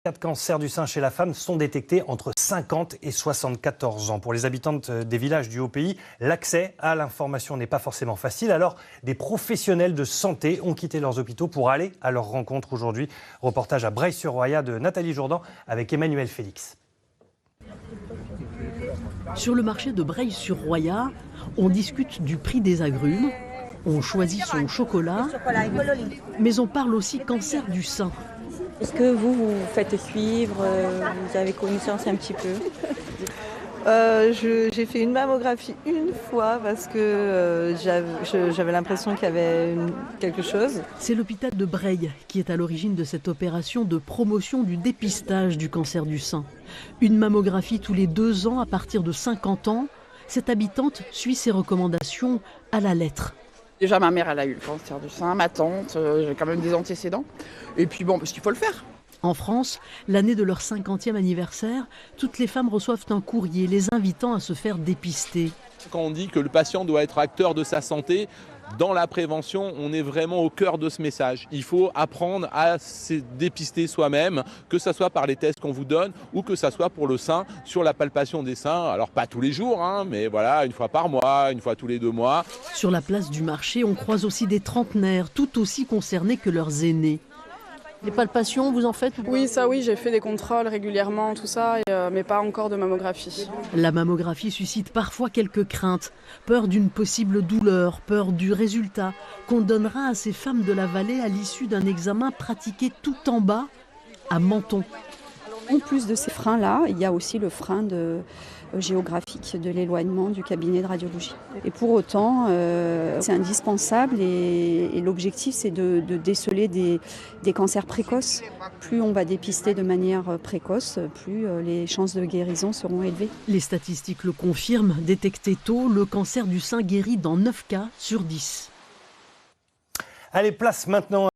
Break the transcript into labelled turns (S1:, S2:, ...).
S1: cas de cancer du sein chez la femme sont détectés entre 50 et 74 ans. Pour les habitantes des villages du Haut-Pays, l'accès à l'information n'est pas forcément facile. Alors, des professionnels de santé ont quitté leurs hôpitaux pour aller à leur rencontre aujourd'hui. Reportage à Breil-sur-Roya de Nathalie Jourdan avec Emmanuel Félix.
S2: Sur le marché de Breil-sur-Roya, on discute du prix des agrumes, on choisit son chocolat, mais on parle aussi cancer du sein.
S3: Est-ce que vous faites suivre, vous avez connaissance un petit peu?
S4: J'ai fait une mammographie une fois parce que j'avais l'impression qu'il y avait quelque chose.
S2: C'est l'hôpital de Breil qui est à l'origine de cette opération de promotion du dépistage du cancer du sein. Une mammographie tous les 2 ans à partir de 50 ans. Cette habitante suit ses recommandations à la lettre.
S5: Déjà, ma mère, elle a eu le cancer du sein, ma tante, j'ai quand même des antécédents. Et puis bon, parce qu'il faut le faire.
S2: En France, l'année de leur 50e anniversaire, toutes les femmes reçoivent un courrier les invitant à se faire dépister.
S6: Quand on dit que le patient doit être acteur de sa santé, dans la prévention, on est vraiment au cœur de ce message. Il faut apprendre à se dépister soi-même, que ce soit par les tests qu'on vous donne ou que ce soit pour le sein, sur la palpation des seins. Alors pas tous les jours, mais voilà, une fois par mois, une fois tous les 2 mois.
S2: Sur la place du marché, on croise aussi des trentenaires, tout aussi concernés que leurs aînés. Les palpations, vous en faites?
S7: Oui, j'ai fait des contrôles régulièrement, tout ça, mais pas encore de mammographie.
S2: La mammographie suscite parfois quelques craintes. Peur d'une possible douleur, peur du résultat qu'on donnera à ces femmes de la vallée à l'issue d'un examen pratiqué tout en bas, à Menton.
S3: En plus de ces freins-là, il y a aussi le frein géographique de l'éloignement du cabinet de radiologie. Et pour autant, c'est indispensable et l'objectif, c'est de déceler des cancers précoces. Plus on va dépister de manière précoce, plus les chances de guérison seront élevées.
S2: Les statistiques le confirment, détecté tôt, le cancer du sein guérit dans 9 cas sur 10.
S1: Allez, place maintenant